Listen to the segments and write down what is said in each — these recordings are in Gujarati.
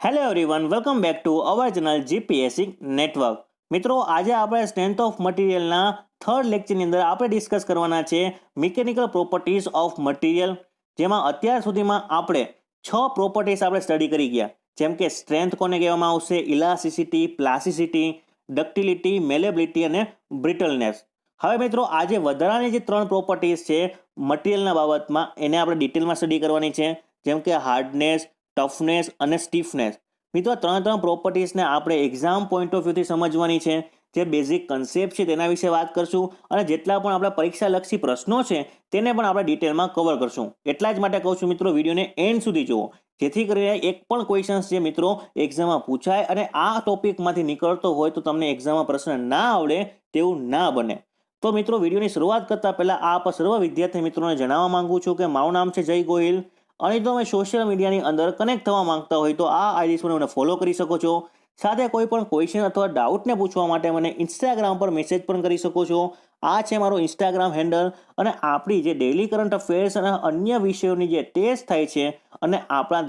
Hello everyone, welcome back to our channel GPSC network. મિત્રો, આજે આપણે સ્ટ્રેન્થ ઓફ મટીરિયલના થર્ડ લેક્ચરની અંદર આપણે ડિસ્કસ કરવાના છે મિકેનિકલ પ્રોપર્ટીઝ ઓફ મટીરિયલ, જેમાં અત્યાર સુધીમાં આપણે 6 પ્રોપર્ટીઝ આપણે સ્ટડી કરી ગયા, જેમ કે સ્ટ્રેન્થ કોને કહેવામાં આવશે, ઇલાસ્ટિસિટી, પ્લાસ્ટિસિટી, ડક્ટિલિટી, મેલેબિલિટી અને બ્રિટલનેસ. હવે મિત્રો, આજે વધારાની જે 3 પ્રોપર્ટીઝ છે મટીરિયલના બાબતમાં, એને આપણે ડિટેલમાં સ્ટડી કરવાની છે, જેમ કે હાર્ડનેસ, ટફનેસ અને સ્ટીફનેસ. મિત્રો, ત્રણ પ્રોપર્ટીઝને આપણે એક્ઝામ પોઈન્ટ ઓફ વ્યૂથી સમજવાની છે. જે બેઝિક કન્સેપ્ટ છે તેના વિશે વાત કરશું, અને જેટલા પણ આપણા પરીક્ષાલક્ષી પ્રશ્નો છે તેને પણ આપણે ડિટેલમાં કવર કરશું. એટલા જ માટે કહું છું મિત્રો, વિડીયોને એન્ડ સુધી જુઓ, જેથી કરીને એક પણ ક્વેશ્ચન્સ જે મિત્રો એક્ઝામમાં પૂછાય અને આ ટોપિકમાંથી નીકળતો હોય તો તમને એક્ઝામમાં પ્રશ્ન ના આવડે તેવું ના બને. તો મિત્રો, વિડીયોની શરૂઆત કરતા પહેલા આપ સર્વ વિદ્યાર્થી મિત્રોને જણાવવા માંગુ છું કે મારું નામ છે જય ગોહિલ, અને જો તમે સોશિયલ મીડિયાની અંદર કનેક્ટ થવા માંગતા હોય તો આ આઈડીસ પર મને ફોલો કરી શકો છો. સાથે કોઈ પણ ક્વેશ્ચન અથવા ડાઉટને પૂછવા માટે મને ઇન્સ્ટાગ્રામ પર મેસેજ પણ કરી શકો છો. આ છે મારો ઇન્સ્ટાગ્રામ હેન્ડલ. અને આપણી જે ડેઇલી કરંટ અફેર્સ અને અન્ય વિષયોની જે ટેસ્ટ થાય છે અને આપણા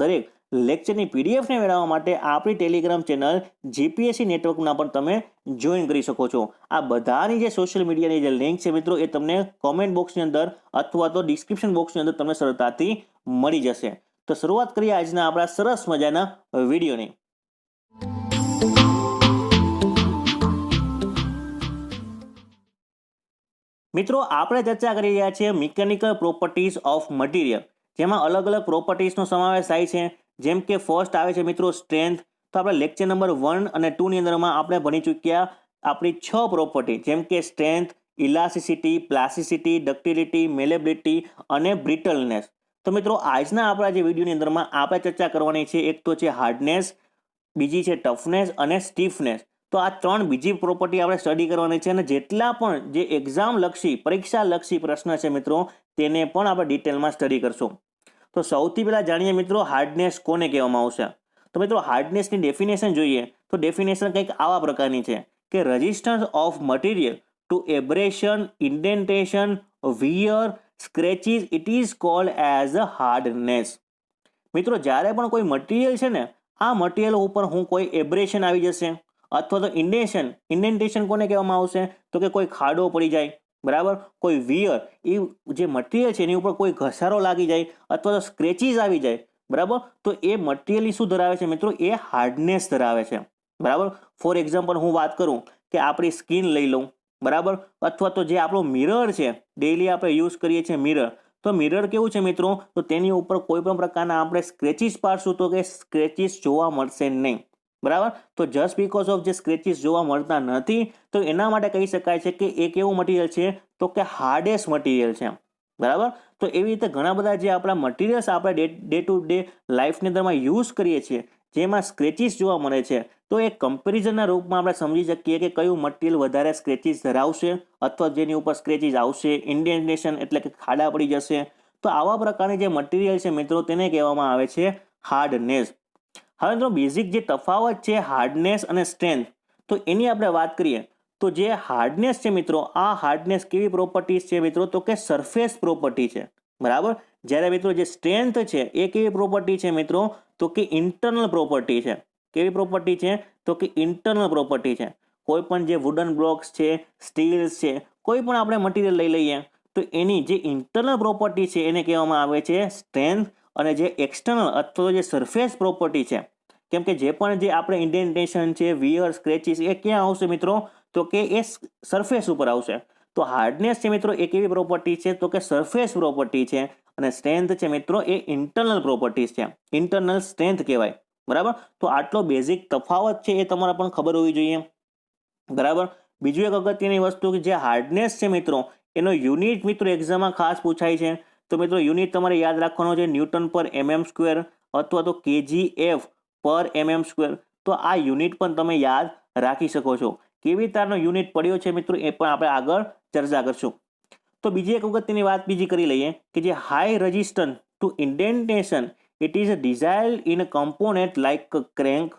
દરેક લેક્ચરની પીડીએફને મેળવવા માટે આપણી ટેલિગ્રામ ચેનલ જીપીએસસી નેટવર્કના પણ તમે જોઈન કરી શકો છો. આ બધાની જે સોશિયલ મીડિયાની જે લિંક છે મિત્રો, એ તમને કોમેન્ટ બોક્સની અંદર અથવા તો ડિસ્ક્રિપ્શન બોક્સની અંદર તમને સરળતાથી મળી જશે. તો શરૂઆત કરીએ આજના આપણા સરસ મજાના વિડીયોની. મિત્રો, આપણે ચર્ચા કરી રહ્યા છીએ મિકેનિકલ પ્રોપર્ટીઝ ઓફ મટીરિયલ, જેમાં અલગ અલગ પ્રોપર્ટીઝનો સમાવેશ થાય છે. જેમ કે ફર્સ્ટ આવે છે મિત્રો સ્ટ્રેન્થ. તો આપણે લેક્ચર નંબર 1 અને 2 ની અંદરમાં આપણે ભણી ચૂક્યા આપણી 6 પ્રોપર્ટી, જેમ કે સ્ટ્રેન્થ, ઇલાસ્ટિસિટી, પ્લાસ્ટિસિટી, ડક્ટિલિટી, મેલેબિલિટી અને બ્રિટલનેસ. તો મિત્રો, આજના આપણા જે વિડીયોની અંદરમાં આપણે ચર્ચા કરવાની છે, એક તો છે હાર્ડનેસ, બીજી છે ટફનેસ અને સ્ટીફનેસ. તો આ 3 બીજી પ્રોપર્ટી આપણે સ્ટડી કરવાની છે, અને જેટલા પણ જે એક્ઝામ લક્ષી પરીક્ષા લક્ષી પ્રશ્ન છે મિત્રો, તેને પણ આપણે ડિટેલમાં સ્ટડી કરશું. તો સૌથી પહેલા જાણીએ મિત્રો, હાર્ડનેસ કોને કહેવામાં આવશે. તો મિત્રો, હાર્ડનેસની ડેફિનેશન જોઈએ તો ડેફિનેશન કંઈક આવા પ્રકારની છે કે resistance of material to abrasion, indentation, wear, scratches, it is called as a hardness. મિત્રો, જ્યારે પણ કોઈ મટીરિયલ છે ને, આ મટીરિયલ ઉપર કોઈ એબ્રેશન આવી જશે અથવા તો ઇન્ડેન્ટેશન કોને કહેવામાં આવશે, તો કે કોઈ ખાડો પડી જાય, બરાબર, કોઈ વિયર, એ જે મટીરિયલ છે એની ઉપર કોઈ ઘસારો લાગી જાય અથવા તો સ્ક્રેચીસ આવી જાય, બરાબર, તો એ મટીરિયલ શું ધરાવે છે મિત્રો, એ હાર્ડનેસ ધરાવે છે. બરાબર. ફોર એક્ઝામ્પલ હું વાત કરું કે આપણી સ્કિન લઈ લઉં, બરાબર, અથવા તો જે આપણો મિરર છે, ડેઈલી આપણે યુઝ કરીએ છીએ મિરર, તો મિરર કેવું છે મિત્રો, તો તેની ઉપર કોઈ પણ પ્રકારના આપણે સ્ક્રેચીસ પાડશું તો કે સ્ક્રેચીસ જોવા મળશે નહીં. બરાબર. તો જસ્ટ બીકોઝ ઓફ જે સ્ક્રેચીસ જોવા મળતા નથી, તો એના માટે કહી શકાય છે કે એ કેવું મટીરિયલ છે, તો કે હાર્ડેસ્ટ મટીરિયલ છે. બરાબર. તો એવી રીતે ઘણા બધા જે આપણા મટીરિયલ્સ આપણે ડે ટુ ડે લાઈફની અંદરમાં યુઝ કરીએ છીએ, જેમાં સ્ક્રેચીસ જોવા મળે છે, તો એ કમ્પેરિઝનના રૂપમાં આપણે સમજી શકીએ કે કયું મટીરિયલ વધારે સ્ક્રેચીસ ધરાવશે અથવા જેની ઉપર સ્ક્રેચીસ આવશે, ઇન્ડેન્ટેશન એટલે કે ખાડા પડી જશે. તો આવા પ્રકારની જે મટીરિયલ છે મિત્રો, તેને કહેવામાં આવે છે હાર્ડનેસ. હવે મિત્રો, બેઝિક જે તફાવત છે હાર્ડનેસ અને સ્ટ્રેન્થ, તો એની આપણે વાત કરીએ તો જે હાર્ડનેસ છે મિત્રો, આ હાર્ડનેસ કેવી પ્રોપર્ટીઝ છે મિત્રો, તો કે સરફેસ પ્રોપર્ટી છે. બરાબર. જ્યારે મિત્રો જે સ્ટ્રેન્થ છે એ કેવી પ્રોપર્ટી છે મિત્રો, તો કે ઇન્ટરનલ પ્રોપર્ટી છે. કેવી પ્રોપર્ટી છે, તો કે ઇન્ટરનલ પ્રોપર્ટી છે. કોઈ પણ જે વુડન બ્લોક્સ છે, સ્ટીલ્સ છે, કોઈ પણ આપણે મટીરિયલ લઈ લઈએ તો એની જે ઇન્ટરનલ પ્રોપર્ટી છે એને કહેવામાં આવે છે સ્ટ્રેન્થ. અને જે એક્સટર્નલ અથવા જે સરફેસ પ્રોપર્ટી છે, કેમ કે જે પણ જે આપણે ઇન્ડેન્ટેશન છે, વિયર, સ્ક્રેચીસ, એ ક્યાં આવશે મિત્રો, તો કે એ સરફેસ ઉપર આવશે. તો હાર્ડનેસ છે મિત્રો, એ કેવી પ્રોપર્ટી છે, તો કે સરફેસ પ્રોપર્ટી છે. અને સ્ટ્રેન્થ છે મિત્રો, એ ઇન્ટરનલ પ્રોપર્ટીઝ છે, ઇન્ટરનલ સ્ટ્રેન્થ કહેવાય. બરાબર. તો આટલો બેઝિક તફાવત છે એ તમારે પણ ખબર હોવી જોઈએ. બરાબર. બીજું એક અગત્યની વસ્તુ કે જે હાર્ડનેસ છે મિત્રો, એનો યુનિટ મિત્રો એક્ઝામમાં ખાસ પૂછાય છે. તો મિત્રો, યુનિટ તમારે યાદ રાખવાનો છે ન્યૂટન પર mm સ્ક્વેર અથવા તો kgf પર mm સ્ક્વેર. તો આ યુનિટ પણ તમે યાદ રાખી શકો છો. કેવી તારનો યુનિટ પડ્યો છે મિત્રો, એ પણ આપણે આગળ ચર્ચા કરશું. તો બીજી એક અગત્યની વાત બીજી કરી લઈએ કે જે high resistance to indentation, it is designed in a component like crank,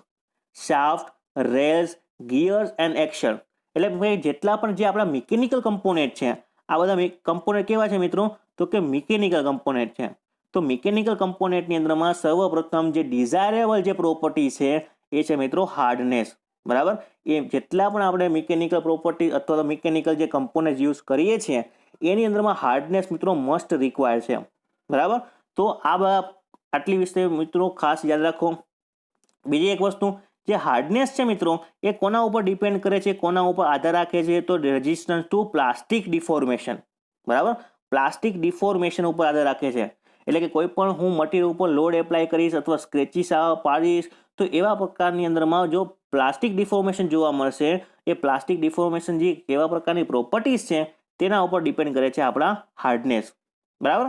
shaft, rails, gears and action. એટલે જેટલા પણ જે આપણા મિકેનિકલ કમ્પોનેન્ટ છે, આ બધા કમ્પોનેન્ટ કેવા છે મિત્રો, તો કે મિકેનિકલ કમ્પોનેન્ટ છે. તો મિકેનિકલ કમ્પોનેન્ટની અંદરમાં સર્વપ્રથમ જે ડિઝાયરેબલ જે પ્રોપર્ટી છે એ છે મિત્રો હાર્ડનેસ. બરાબર, એ જેટલા પણ આપણે મિકેનિકલ પ્રોપર્ટી અથવા તો મિકેનિકલ જે કમ્પોનેન્ટ યુઝ કરીએ છીએ એની અંદરમાં હાર્ડનેસ મિત્રો મસ્ટ રિક્વાયર છે. બરાબર, તો આટલી વિશે મિત્રો ખાસ યાદ રાખો. બીજી એક વસ્તુ, જે હાર્ડનેસ છે મિત્રો એ કોના ઉપર ડિપેન્ડ કરે છે, કોના ઉપર આધાર રાખે છે, તો રેઝિસ્ટન્સ ટુ પ્લાસ્ટિક ડિફોર્મેશન. બરાબર, પ્લાસ્ટિક ડિફોર્મેશન ઉપર આધાર રાખે છે. એટલે કે કોઈ પણ હું મટીરિયલ ઉપર લોડ એપ્લાય કરીશ અથવા સ્ક્રેચીસ પાડીશ તો એવા પ્રકારની અંદરમાં જો પ્લાસ્ટિક ડિફોર્મેશન જોવા મળશે, એ પ્લાસ્ટિક ડિફોર્મેશન જે કેવા પ્રકારની પ્રોપર્ટીઝ છે તેના ઉપર ડિપેન્ડ કરે છે આપણા હાર્ડનેસ. બરાબર,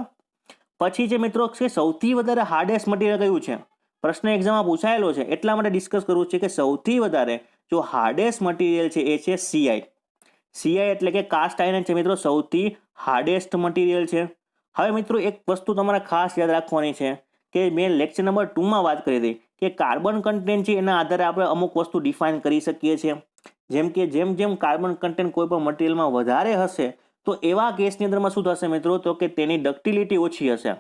પછી જે મિત્રો છે સૌથી વધારે હાર્ડેસ્ટ મટીરિયલ કયું છે, પ્રશ્ન એક્ઝામમાં પૂછાયેલો છે એટલા માટે ડિસ્કસ કરવું છે કે સૌથી વધારે જો હાર્ડેસ્ટ મટીરિયલ છે એ છે સીઆઈ. સીઆઈ એટલે કે કાસ્ટ આયર્ન છે મિત્રો, સૌથી હાર્ડેસ્ટ મટીરિયલ છે. હવે મિત્રો એક વસ્તુ તમારે ખાસ યાદ રાખવાની છે કે મેં લેક્ચર નંબર 2માં વાત કરી હતી કે કાર્બન કન્ટેન્ટ છે એના આધારે આપણે અમુક વસ્તુ ડિફાઇન કરી શકીએ છીએ. જેમ કે જેમ જેમ કાર્બન કન્ટેન્ટ કોઈ પણ મટીરિયલમાં વધારે હશે તો એવા કેસની અંદરમાં શું થશે મિત્રો, તો કે તેની ડક્ટિલિટી ઓછી હશે.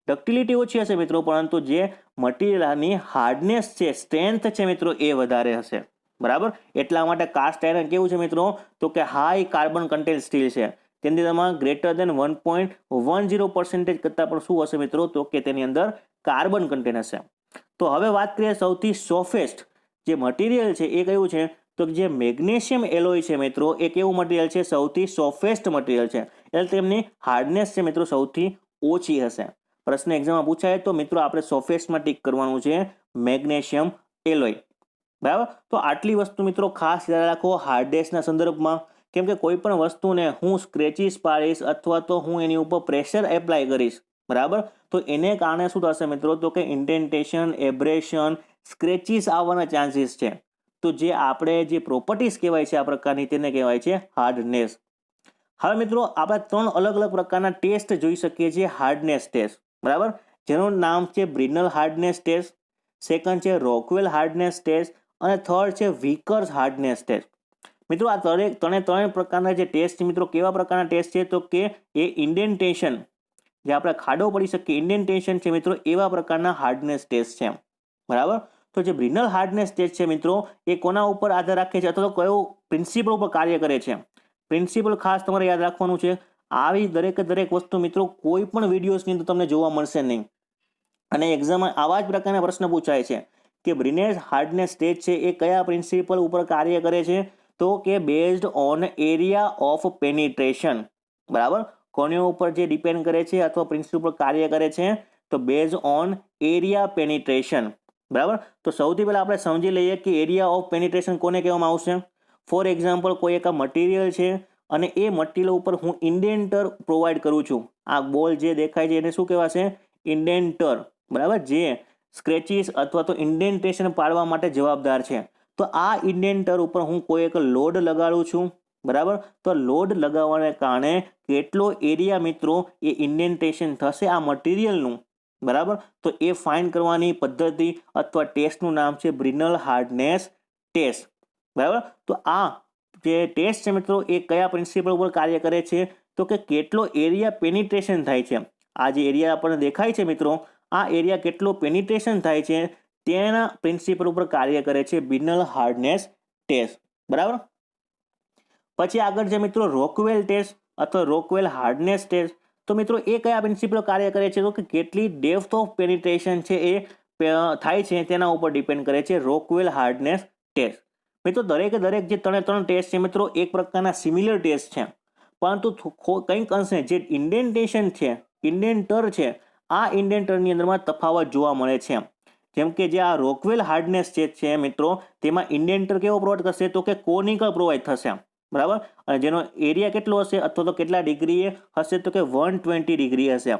ડક્ટિલિટી ઓછી હશે મિત્રો, પરંતુ જે મટીરિયલની હાર્ડનેસ છે, સ્ટ્રેન્થ છે મિત્રો એ વધારે હશે. બરાબર, એટલા માટે કાસ્ટ આયર્ન કેવું છે મિત્રો, તો કે હાઈ કાર્બન કન્ટેન્ટ સ્ટીલ છે. તેની અંદરમાં ગ્રેટર દેન 1.10% કરતાં પણ શું હશે મિત્રો, તો કે તેની અંદર કાર્બન કન્ટેન્ટ હશે. તો હવે વાત કરીએ સૌથી સોફેસ્ટ જે મટીરિયલ છે એ કયું છે, તો જે મેગ્નેશિયમ એલોય છે મિત્રો એ કેવું મટીરિયલ છે, સૌથી સોફેસ્ટ મટીરિયલ છે. એટલે તેમની હાર્ડનેસ છે મિત્રો સૌથી ઓછી હશે. પ્રશ્ન એક્ઝામમાં પૂછાય તો મિત્રો આપણે સોફેસ્ટમાં ટીક કરવાનું છે મેગ્નેશિયમ એલોય. બરાબર, તો આટલી વસ્તુ મિત્રો ખાસ યાદ રાખો હાર્ડનેસના સંદર્ભમાં. કેમ કે કોઈ પણ વસ્તુને હું સ્ક્રેચીસ પાડીશ અથવા તો હું એની ઉપર પ્રેશર એપ્લાય કરીશ, બરાબર, તો એને કારણે શું થશે મિત્રો, તો કે ઇન્ડેન્ટેશન, એબ્રેશન, સ્ક્રેચીસ આવવાના ચાન્સીસ છે. તો જે આપણે જે પ્રોપર્ટીઝ કહેવાય છે આ પ્રકારની તેને કહેવાય છે હાર્ડનેસ. હવે મિત્રો આપણે 3 અલગ અલગ પ્રકારના ટેસ્ટ જોઈ શકીએ છીએ હાર્ડનેસ ટેસ્ટ. બરાબર, જેનું નામ છે બ્રિનલ હાર્ડનેસ ટેસ્ટ, સેકન્ડ છે રોકવેલ હાર્ડનેસ ટેસ્ટ અને થર્ડ છે વિકર્સ હાર્ડનેસ ટેસ્ટ. મિત્રો આ ત્રણે પ્રકારના જે ટેસ્ટ છે મિત્રો કેવા પ્રકારના ટેસ્ટ છે, તો કે એ ઇન્ડેન્ટેશન જે આપણે ખાડો પડી શકીએ ઇન્ડેન્ટેશન છે મિત્રો એવા પ્રકારના હાર્ડનેસ ટેસ્ટ છે. બરાબર, તો જે બ્રિનલ હાર્ડનેસ ટેસ્ટ છે મિત્રો એ કોના ઉપર આધાર રાખે છે અથવા તો કયો પ્રિન્સિપલ ઉપર કાર્ય કરે છે. પ્રિન્સિપલ ખાસ તમારે યાદ રાખવાનું છે. આવી દરેક વસ્તુ મિત્રો કોઈ પણ વિડીયોઝની અંદર તમને જોવા મળશે નહીં અને એક્ઝામમાં આવા જ પ્રકારના પ્રશ્ન પૂછાય છે કે બ્રિનલ હાર્ડનેસ ટેસ્ટ છે એ કયા પ્રિન્સિપલ ઉપર કાર્ય કરે છે, તો કે based on area of penetration. બરાબર, કોની ઉપર જે ડિપેન્ડ કરે છે અથવા પ્રિન્સિપલ કાર્ય કરે છે, તો બેઝ ઓન એરિયા પેનિટ્રેશન. બરાબર, તો સૌથી પહેલા આપણે સમજી લઈએ કે એરિયા ઓફ પેનિટ્રેશન કોને કહેવામાં આવશે. ફોર એક્ઝામ્પલ કોઈ એક મટીરિયલ છે અને એ મટીરિયલ ઉપર હું ઇન્ડેન્ટર પ્રોવાઈડ કરું છું. આ બોલ જે દેખાય છે એને શું કહેવાશે, ઇન્ડેન્ટર. બરાબર, જે સ્ક્રેચીસ અથવા તો ઇન્ડેન્ટેશન પાડવા માટે જવાબદાર છે. તો આ ઇન્ડેન્ટર ઉપર હું કોઈ એક લોડ લગાડું છું. બરાબર, તો લોડ લગાવવાને કારણે કેટલો એરિયા મિત્રો એ ઇન્ડેન્ટેશન થશે આ મટીરિયલનું. બરાબર, તો એ ફાઇન્ડ કરવાની પદ્ધતિ અથવા ટેસ્ટનું નામ છે બ્રિનલ હાર્ડનેસ ટેસ્ટ. બરાબર, તો આ જે ટેસ્ટ છે મિત્રો એ કયા પ્રિન્સિપલ ઉપર કાર્ય કરે છે, તો કે કેટલો એરિયા પેનિટ્રેશન થાય છે. આ જે એરિયા આપણને દેખાય છે મિત્રો આ એરિયા કેટલો પેનિટ્રેશન થાય છે તેના પ્રિન્સિપલ ઉપર કાર્ય કરે છે બ્રિનલ હાર્ડનેસ ટેસ્ટ. બરાબર, પછી આગળ છે મિત્રો રોકવેલ ટેસ્ટ અથવા રોકવેલ હાર્ડનેસ ટેસ્ટ. તો મિત્રો એ કયા પ્રિન્સિપલ કાર્ય કરે છે, તો કે કેટલી ડેપ્થ ઓફ પેનિટ્રેશન છે એ થાય છે તેના ઉપર ડિપેન્ડ કરે છે રોકવેલ હાર્ડનેસ ટેસ્ટ. મિત્રો દરેક જે ત્રણ ટેસ્ટ છે મિત્રો એક પ્રકારના સિમિલર ટેસ્ટ છે, પરંતુ કંઈક અંશે જે ઇન્ડેન્ટેશન છે, ઇન્ડેન્ટર છે, આ ઇન્ડેન્ટરની અંદરમાં તફાવત જોવા મળે છે. જેમ કે જે આ રોકવેલ હાર્ડનેસ ટેસ્ટ છે મિત્રો તેમાં ઇન્ડેન્ટર કેવો પ્રોવાઈડ થશે, તો કે કોનિકલ પ્રોવાઈડ થશે. બરાબર, અને જેનો એરિયા કેટલો હશે અથવા તો કેટલા ડિગ્રી હશે, તો કે 120 ડિગ્રી હશે.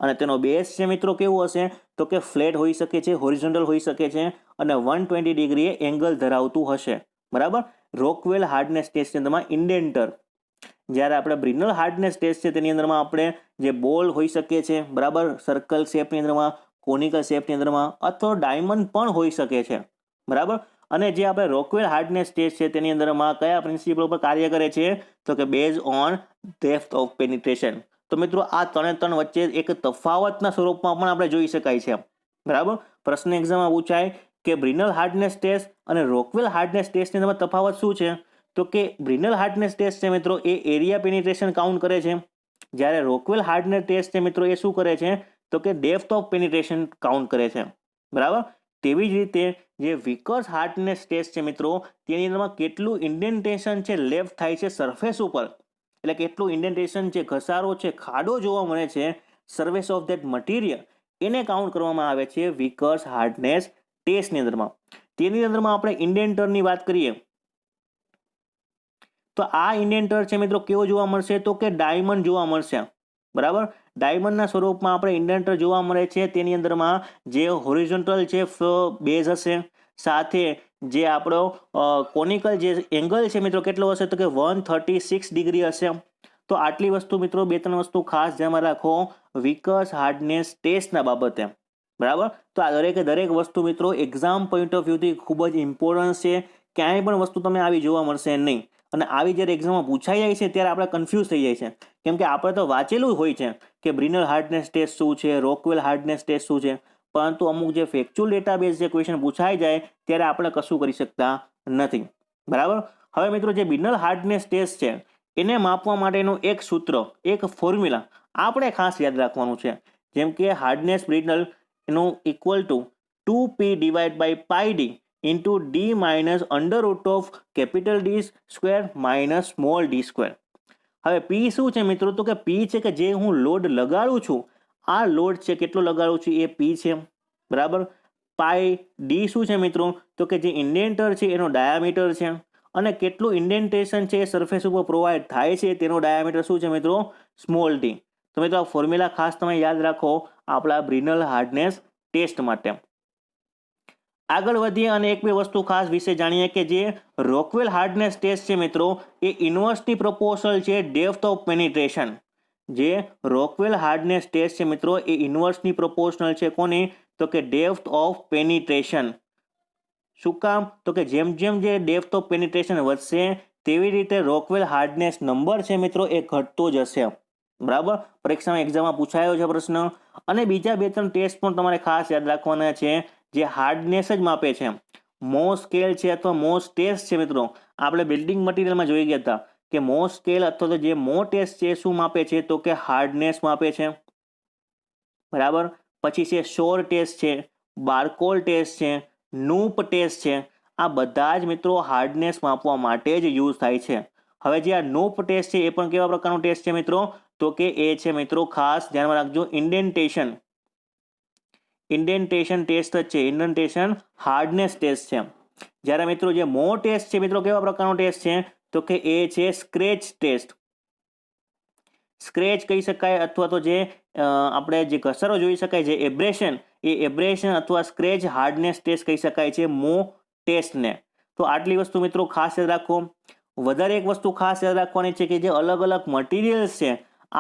અને તેનો બેઝ છે મિત્રો કેવું હશે, તો કે ફ્લેટ હોઈ શકે છે, હોરિઝોન્ટલ હોઈ શકે છે અને 120 ડિગ્રી એંગલ ધરાવતું હશે. બરાબર, રોકવેલ હાર્ડનેસ ટેસ્ટની અંદરમાં ઇન્ડેન્ટર. જ્યારે આપણે બ્રિનલ હાર્ડનેસ ટેસ્ટ છે તેની અંદરમાં આપણે જે બોલ હોઈ શકે છે, બરાબર, સર્કલ શેપની અંદરમાં, કોનિકલ શેપની અંદરમાં અથવા ડાયમંડ પણ હોઈ શકે છે. બરાબર, અને જે આપણે રોકવેલ હાર્ડનેસ ટેસ્ટ છે તેની અંદરમાં કયા પ્રિન્સિપલ ઉપર કાર્ય કરે છે, તો કે base on depth of penetration. તો મિત્રો આ ત્રણ વચ્ચે એક તફાવતના સ્વરૂપમાં પણ આપણે જોઈ શકાય છે, બરાબર. પ્રશ્ન એક્ઝામમાં પૂછાય કે બ્રિનલ હાર્ડનેસ ટેસ્ટ અને રોકવેલ હાર્ડનેસ ટેસ્ટની અંદર તફાવત શું છે? તો કે બ્રિનલ હાર્ડનેસ ટેસ્ટ છે મિત્રો એ એરિયા પેનિટ્રેશન કાઉન્ટ કરે છે, જ્યારે રોકવેલ હાર્ડનેસ ટેસ્ટ છે મિત્રો એ શું કરે છે? તો કે ડેપ્થ ઓફ પેનિટ્રેશન કાઉન્ટ કરે છે, બરાબર. તેવી જ રીતે જે વિકર્સ હાર્ડનેસ ટેસ્ટ છે મિત્રો તેની અંદરમાં કેટલું ઇન્ડેન્ટેશન છે લેફ્ટ થાય છે સરફેસ ઉપર, એટલે કેટલું ઇન્ડેન્ટેશન છે, ઘસારો છે, ખાડો જોવા મળે છે સરફેસ ઓફ ધેટ મટીરિયલ, એને કાઉન્ટ કરવામાં આવે છે વિકર્સ હાર્ડનેસ ટેસ્ટની અંદરમાં. તેની અંદરમાં આપણે ઇન્ડેન્ટરની વાત કરીએ તો આ ઇન્ડેન્ટર છે મિત્રો કેવો જોવા મળશે? તો કે ડાયમંડ જોવા મળશે, બરાબર. ડાયમંડના સ્વરૂપમાં આપણે ઇન્ડેન્ટર જોવા મળે છે. તેની અંદરમાં જે હોરિઝોન્ટલ છે બેઝ હશે, સાથે જે આપણો કોનિકલ જે એંગલ છે મિત્રો કેટલો હશે? તો કે 136 ડિગ્રી હશે. તો આટલી વસ્તુ મિત્રો, 2-3 વસ્તુ ખાસ ધ્યાનમાં રાખો વિકર્સ હાર્ડનેસ ટેસ્ટના બાબતે, બરાબર. તો આ દરેક વસ્તુ મિત્રો એક્ઝામ પોઈન્ટ ઓફ વ્યૂથી ખૂબ જ ઇમ્પોર્ટન્ટ છે. ક્યાંય પણ વસ્તુ તમે આવી જોવા મળશે નહીં, અને આવી જ્યારે એક્ઝામમાં પૂછાઈ જાય છે ત્યારે આપણે કન્ફ્યુઝ થઈ જાય છે, કેમ કે આપણે તો વાંચેલું હોય છે કે બ્રિનલ હાર્ડનેસ ટેસ્ટ શું છે, રોકવેલ હાર્ડનેસ ટેસ્ટ શું છે, પરંતુ અમુક જે ફેક્ચ્યુઅલ ડેટાબેઝ જે ક્વેશ્ચન પૂછાઈ જાય ત્યારે આપણે કશું કરી શકતા નથી, બરાબર. હવે મિત્રો જે બ્રિનલ હાર્ડનેસ ટેસ્ટ છે એને માપવા માટેનું એક સૂત્ર, એક ફોર્મ્યુલા આપણે ખાસ યાદ રાખવાનું છે. જેમ કે હાર્ડનેસ બ્રિનલ એનું equal to 2p divide by pi d into d minus under root of capital d square minus small d square. હવે પી શું છે મિત્રો? તો કે પી છે કે જે હું લોડ લગાડું છું, આ લોડ છે કેટલો લગાડું છું એ પી છે, બરાબર. પાઈ ડી શું છે મિત્રો? તો કે જે ઇન્ડેન્ટર છે એનો ડાયામીટર છે, અને કેટલું ઇન્ડેન્ટેશન છે એ સરફેસ ઉપર પ્રોવાઈડ થાય છે તેનો ડાયામીટર શું છે મિત્રો? Small D. તો મિત્રો આ ફોર્મ્યુલા ખાસ તમે યાદ રાખો આપણા બ્રિનલ હાર્ડનેસ ટેસ્ટ માટે. આગળ વધીએ અને એક બે વસ્તુ ખાસ વિશે જાણીએ કે જે રોકવેલ હાર્ડનેસ ટેસ્ટ છે મિત્રો એ ઇન્વર્સલી પ્રોપોર્શનલ છે ડેપ્થ ઓફ પેનિટ્રેશન. જે રોકવેલ હાર્ડનેસ ટેસ્ટ છે મિત્રો એ ઇન્વર્સલી પ્રોપોર્શનલ છે કોની? તો કે ડેપ્થ ઓફ પેનિટ્રેશન. શું કામ? તો કે જેમ જેમ જે ડેપ્થ ઓફ પેનિટ્રેશન વધશે તેવી રીતે રોકવેલ હાર્ડનેસ નંબર છે મિત્રો એ ઘટતો જશે, બરાબર. પરીક્ષામાં એક્ઝામમાં પૂછાયો છે પ્રશ્ન. અને બીજા 2-3 ટેસ્ટ પણ તમારે ખાસ યાદ રાખવાના છે જે હાર્ડનેસ જ માપે છે. મો સ્કેલ છે અથવા મો ટેસ્ટ છે મિત્રો, આપણે બિલ્ડિંગ મટીરિયલમાં જોઈ ગયા હતા કે મો સ્કેલ અથવા તો જે મો ટેસ્ટ છે શું માપે છે? તો કે હાર્ડનેસ માપે છે, બરાબર. પછી છે શોર ટેસ્ટ છે, બારકોલ ટેસ્ટ છે, નૂપ ટેસ્ટ છે. આ બધા જ મિત્રો હાર્ડનેસ માપવા માટે જ યુઝ થાય છે. હવે જે આ નૂપ ટેસ્ટ છે એ પણ કેવા પ્રકારનો ટેસ્ટ છે મિત્રો? તો કે એ છે મિત્રો ખાસ ધ્યાનમાં રાખજો ઇન્ડેન્ટેશન ટેસ્ટ જ છે, ઇન્ડેન્ટેશન હાર્ડનેસ ટેસ્ટ છે. જ્યારે મિત્રો જે મો ટેસ્ટ છે મિત્રો કેવા પ્રકારનો ટેસ્ટ છે? તો કે એ છે સ્ક્રેચ ટેસ્ટ. સ્ક્રેચ કહી શકાય અથવા તો જે આપણે જે ઘસારો જોઈ શકાય છે એબ્રેશન, એ એબ્રેશન અથવા સ્ક્રેચ હાર્ડનેસ ટેસ્ટ કહી શકાય છે મો ટેસ્ટને. તો આટલી વસ્તુ મિત્રો ખાસ યાદ રાખો. વધારે એક વસ્તુ ખાસ યાદ રાખવાની છે કે જે અલગ અલગ મટીરિયલ્સ છે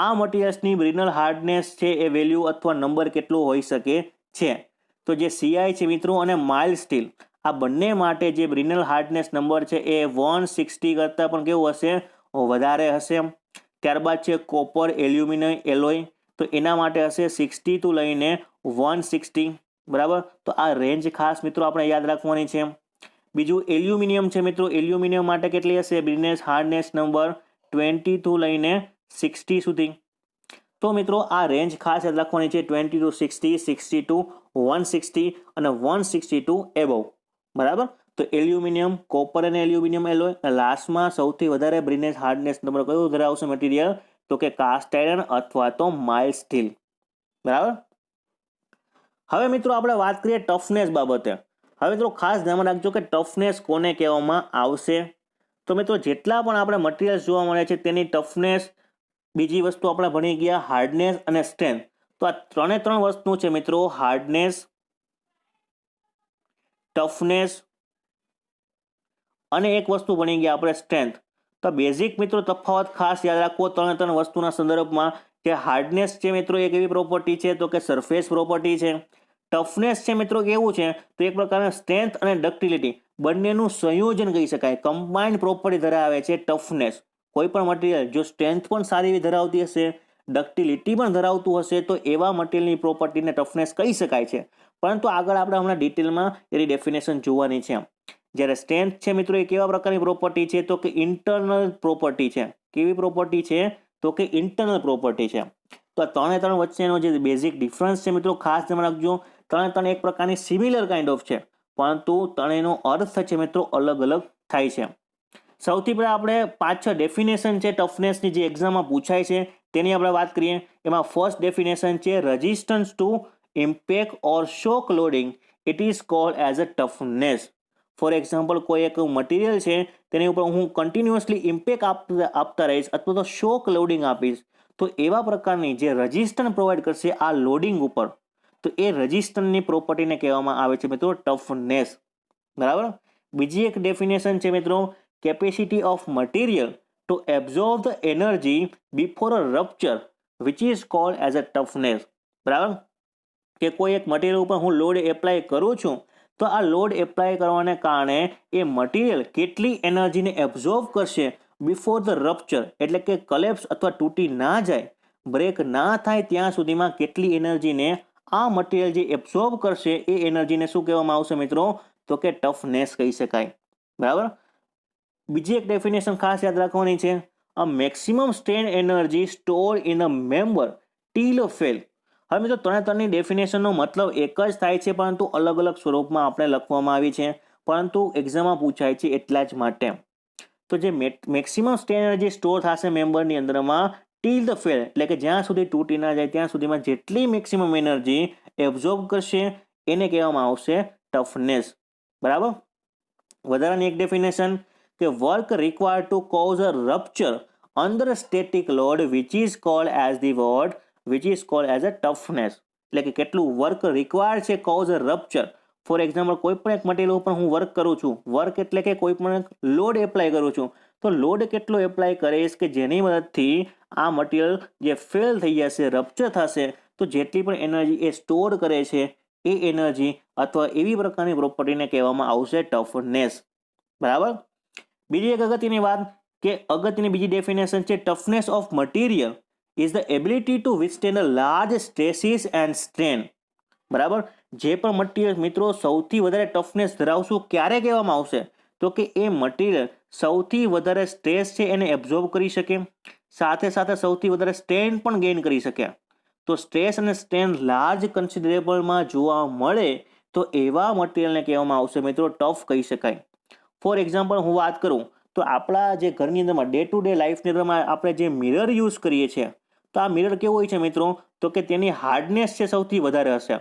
આ મટીરિયલ્સની બ્રિનલ હાર્ડનેસ છે એ વેલ્યુ અથવા નંબર કેટલો હોઈ શકે છે? તો જે સીઆઈ છે મિત્રો અને માઇલ્ડ સ્ટીલ આ બંને માટે જે બ્રિનલ હાર્ડનેસ નંબર છે એ 160 કરતાં પણ કેવું હશે? વધારે હશે. ત્યારબાદ છે કોપર એલ્યુમિનિયમ એલોય, તો એના માટે હશે 60 to લઈને 160, બરાબર. તો આ રેન્જ ખાસ મિત્રો આપણે યાદ રાખવાની છે. બીજું એલ્યુમિનિયમ છે મિત્રો, એલ્યુમિનિયમ માટે કેટલી હશે બ્રિનલ હાર્ડનેસ નંબર? 20 to લઈને 60 સુધી. તો મિત્રો આ રેન્જ ખાસ યાદ રાખવાની છે, 20 to 60, 60 to 160 અને 160 to above, બરાબર. તો એલ્યુમિનિયમ, કોપર અને એલ્યુમિનિયમ એલોય. લાસ્ટમાં સૌથી વધારે બ્રિનલ હાર્ડનેસ નંબર કયું ધરાવશે મટીરિયલ? તો કે કાસ્ટ આયર્ન અથવા તો માઇલ્ડ સ્ટીલ, બરાબર. હવે મિત્રો આપણે વાત કરીએ ટફનેસ બાબતે. હવે મિત્રો ખાસ ધ્યાન રાખજો કે ટફનેસ કોને કહેવામાં આવશે? તો મિત્રો જેટલા પણ આપણે મટીરિયલ્સ જોવા મળે છે તેની ટફનેસ, બીજી વસ્તુ આપણે ભણી ગયા હાર્ડનેસ અને સ્ટ્રેન્થ. તો આ ત્રણ વસ્તુ છે મિત્રો, હાર્ડનેસ, ટફનેસ અને એક વસ્તુ ભણી ગયા આપણે સ્ટ્રેન્થ. તો બેઝિક મિત્રો તફાવત ખાસ યાદ રાખવો ત્રણ વસ્તુના સંદર્ભમાં કે હાર્ડનેસ છે મિત્રો એક એવી પ્રોપર્ટી છે તો કે સરફેસ પ્રોપર્ટી છે. ટફનેસ છે મિત્રો કેવું છે? તો એક પ્રકારના સ્ટ્રેન્થ અને ડક્ટિલિટી બંનેનું સંયોજન કહી શકાય, કમ્બાઇન્ડ પ્રોપર્ટી ધરાવે છે ટફનેસ. કોઈ પણ મટીરિયલ જો સ્ટ્રેન્થ પણ સારી એવી ધરાવતી હશે, ડક્ટિલિટી પણ ધરાવતું હશે તો એવા મટીરિયલની પ્રોપર્ટીને ટફનેસ કહી શકાય છે. પરંતુ આગળ આપણે હમણાં ડિટેલમાં એની ડેફિનેશન જોવાની છે. જ્યારે સ્ટ્રેન્થ છે મિત્રો એ કેવા પ્રકારની પ્રોપર્ટી છે તો કે ઇન્ટરનલ પ્રોપર્ટી છે. કેવી પ્રોપર્ટી છે તો કે ઇન્ટરનલ પ્રોપર્ટી છે. તો આ ત્રણે ત્રણ વચ્ચેનો જે બેઝિક ડિફરન્સ છે મિત્રો ખાસ ધ્યાન રાખજો. ત્રણે એક પ્રકારની સિમિલર કાઇન્ડ ઓફ છે પરંતુ ત્રણેયનો અર્થ છે મિત્રો અલગ અલગ થાય છે. સૌથી પહેલા આપણે 5-6 ડેફિનેશન છે ટફનેસની જે એક્ઝામમાં પૂછાય છે તેની આપણે વાત કરીએ. એમાં ફર્સ્ટ ડેફિનેશન છે resistance to impact or shock loading it is called as a toughness. For example કોઈ એક મટીરિયલ છે તેની ઉપર હું કન્ટિન્યુઅસલી ઇમ્પેક્ટ આપતા રહીશ અથવા તો શોક લોડિંગ આપીશ તો એવા પ્રકારની જે રેઝિસ્ટન્સ પ્રોવાઈડ કરશે આ લોડિંગ ઉપર તો એ રેઝિસ્ટન્સની પ્રોપર્ટીને કહેવામાં આવે છે મિત્રો ટફનેસ. બરાબર. બીજી એક ડેફિનેશન છે મિત્રો capacity of material to absorb the energy before a rupture which is called as a toughness. બરાબર કે કોઈ એક મટીરિયલ ઉપર હું લોડ એપ્લાય કરું છું તો આ લોડ એપ્લાય કરવાને કારણે એ મટીરિયલ કેટલી એનર્જીને એબ્ઝોર્બ કરશે બિફોર ધ રપ્ચર એટલે કે કલેપ્સ અથવા તૂટી ના જાય બ્રેક ના થાય ત્યાં સુધીમાં કેટલી એનર્જીને આ મટીરિયલ જે એબ્ઝોર્બ કરશે એ એનર્જીને શું કહેવામાં આવશે મિત્રો તો કે ટફનેસ કહી શકાય. બરાબર. બીજી એક ડેફિનેશન ખાસ યાદ રાખવાની છે a maximum strain energy store in a member till fail. હવે મિત્રો ત્રણેની ડેફિનેશનનો મતલબ એક જ થાય છે પરંતુ અલગ અલગ સ્વરૂપમાં આપણે લખવામાં આવી છે પરંતુ એક્ઝામમાં પૂછાય છે એટલા જ માટે. તો જે મેક્સિમમ સ્ટ્રેન એનર્જી સ્ટોર થશે મેમ્બરની અંદરમાં ટીલ ધ ફેલ એટલે કે જ્યાં સુધી તૂટી ના જાય ત્યાં સુધીમાં જેટલી મેક્સિમમ એનર્જી એબ્ઝોર્બ કરશે એને કહેવામાં આવશે ટફનેસ. બરાબર. વધારાની એક ડેફિનેશન કે work required to cause a rupture under static load which is called as the word which is called as a toughness. એટલે કે કેટલું વર્ક રિક્વાયર્ડ છે કોઝ અ રપ્ચર. ફોર એક્ઝામ્પલ કોઈ પણ એક મટીરિયલ ઉપર હું વર્ક કરું છું વર્ક એટલે કે કોઈ પણ લોડ એપ્લાય કરું છું તો લોડ કેટલો એપ્લાય કરીશ કે જેની મદદથી આ મટીરિયલ જે ફેલ થઈ જશે રપ્ચર થશે તો જેટલી પણ એનર્જી એ સ્ટોર કરે છે એ એનર્જી અથવા એવી પ્રકારની પ્રોપર્ટીને કહેવામાં આવશે ટફનેસ. બરાબર. બીજી એક અગત્યની વાત કે અગત્યની બીજી ડેફિનેશન છે toughness of material is the ability to withstand a large stresses and strain. બરાબર. જે પણ મટીરિયલ મિત્રો સૌથી વધારે ટફનેસ ધરાવશું ક્યારે કહેવામાં આવશે તો કે એ મટીરિયલ સૌથી વધારે સ્ટ્રેસ છે એને એબ્ઝોર્બ કરી શકે સાથે સાથે સૌથી વધારે સ્ટ્રેન પણ ગેઇન કરી શકે. તો સ્ટ્રેસ અને સ્ટ્રેન લાર્જ કન્સિડરેબલમાં જોવા મળે તો એવા મટીરિયલને કહેવામાં આવશે મિત્રો ટફ કહી શકાય. ફોર એક્ઝામ્પલ હું વાત કરું તો આપણા જે ઘરની અંદરમાં ડે ટુ ડે લાઈફની અંદરમાં આપણે જે મિરર યુઝ કરીએ છીએ તો આ મિરર કેવું હોય છે મિત્રો તો કે તેની હાર્ડનેસ છે સૌથી વધારે હશે.